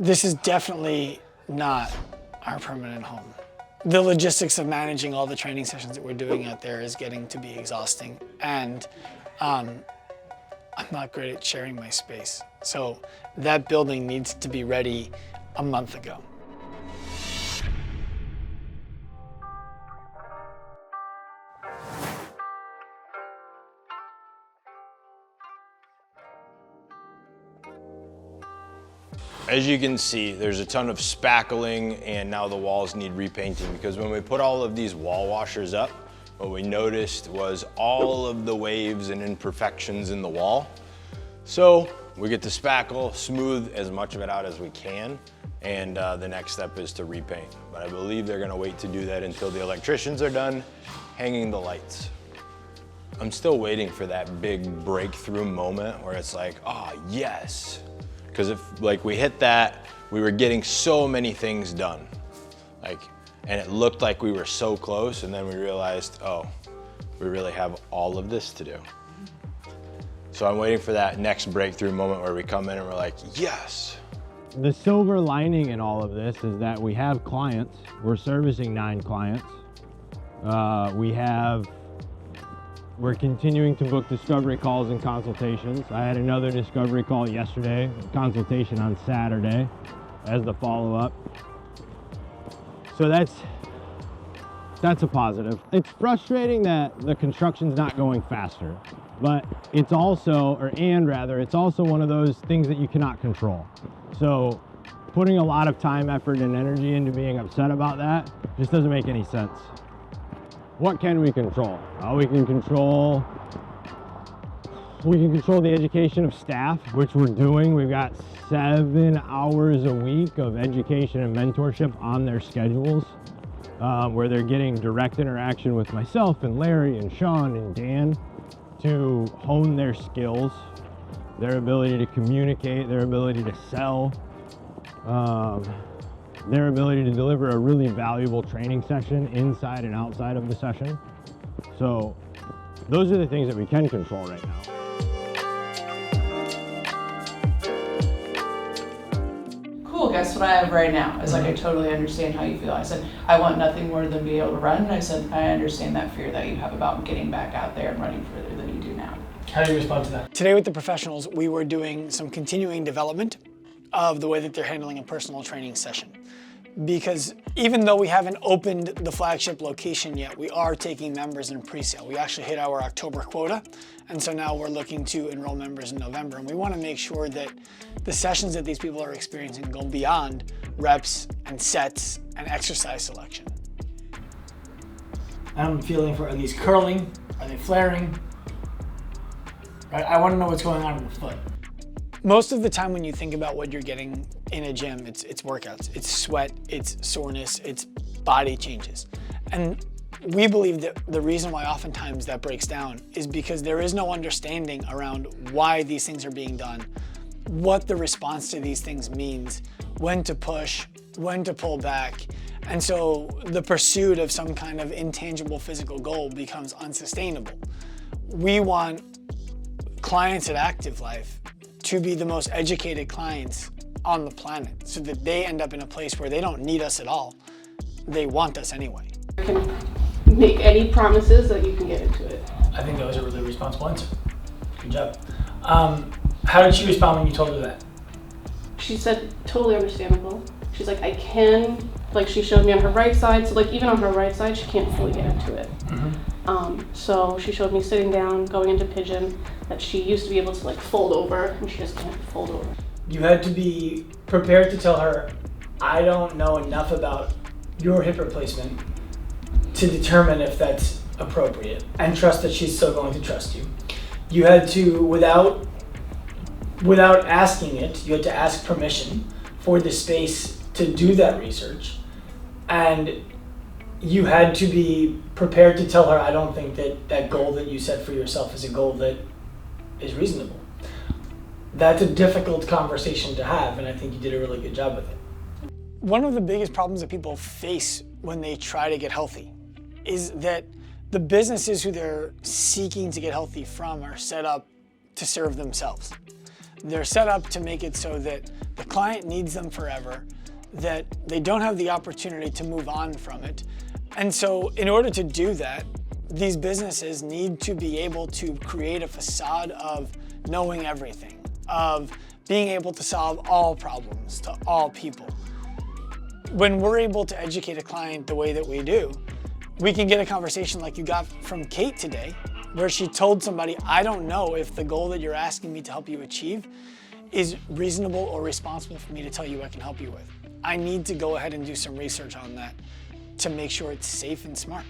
This is definitely not our permanent home. The logistics of managing all the training sessions that we're doing out there is getting to be exhausting, and I'm not great at sharing my space. So that building needs to be ready a month ago. As you can see, there's a ton of spackling, and now the walls need repainting, because when we put all of these wall washers up, what we noticed was all of the waves and imperfections in the wall. So we get to spackle, smooth as much of it out as we can, and the next step is to repaint. But I believe they're gonna wait to do that until the electricians are done hanging the lights. I'm still waiting for that big breakthrough moment where it's like, oh yes. Because if we hit that, we were getting so many things done. And it looked like we were so close, and then we realized, oh, we really have all of this to do. So I'm waiting for that next breakthrough moment where we come in and we're like, yes. The silver lining in all of this is that we have clients. We're servicing 9 clients. We're continuing to book discovery calls and consultations. I had another discovery call yesterday, consultation on Saturday as the follow-up. So that's a positive. It's frustrating that the construction's not going faster, but it's also, it's also one of those things that you cannot control. So putting a lot of time, effort, and energy into being upset about that just doesn't make any sense. What can we control? We can control the education of staff, which we're doing. We've got 7 hours a week of education and mentorship on their schedules, where they're getting direct interaction with myself and Larry and Sean and Dan to hone their skills, their ability to communicate, their ability to sell, their ability to deliver a really valuable training session inside and outside of the session. So those are the things that we can control right now. Cool, guess what I have right now? It's like, I totally understand how you feel. I said, I want nothing more than be able to run. I said, I understand that fear that you have about getting back out there and running further than you do now. How do you respond to that? Today with the professionals, we were doing some continuing development of the way that they're handling a personal training session. Because even though we haven't opened the flagship location yet, we are taking members in pre-sale. We actually hit our October quota, and so now we're looking to enroll members in November. And we want to make sure that the sessions that these people are experiencing go beyond reps and sets and exercise selection. I'm feeling for, are these curling? Are they flaring? Right? I want to know what's going on with the foot. Most of the time when you think about what you're getting in a gym, it's workouts, it's sweat, it's soreness, it's body changes. And we believe that the reason why oftentimes that breaks down is because there is no understanding around why these things are being done, what the response to these things means, when to push, when to pull back. And so the pursuit of some kind of intangible physical goal becomes unsustainable. We want clients at Active Life to be the most educated clients on the planet, so that they end up in a place where they don't need us at all. They want us anyway. You can make any promises that you can get into it. I think that was a really responsible answer. Good job. How did she respond when you told her that? She said, totally understandable. She's like, I can, she showed me on her right side, so even on her right side, she can't fully get into it. So she showed me sitting down, going into pigeon, that she used to be able to fold over, and she just can't fold over. You had to be prepared to tell her, I don't know enough about your hip replacement to determine if that's appropriate, and trust that she's still going to trust you. You had to, without asking it, you had to ask permission for the space to do that research, and you had to be prepared to tell her, I don't think that goal that you set for yourself is a goal that is reasonable. That's a difficult conversation to have, and I think you did a really good job with it. One of the biggest problems that people face when they try to get healthy is that the businesses who they're seeking to get healthy from are set up to serve themselves. They're set up to make it so that the client needs them forever, that they don't have the opportunity to move on from it. And so in order to do that, these businesses need to be able to create a facade of knowing everything, of being able to solve all problems to all people. When we're able to educate a client the way that we do, we can get a conversation like you got from Kate today, where she told somebody, I don't know if the goal that you're asking me to help you achieve is reasonable or responsible for me to tell you I can help you with. I need to go ahead and do some research on that to make sure it's safe and smart.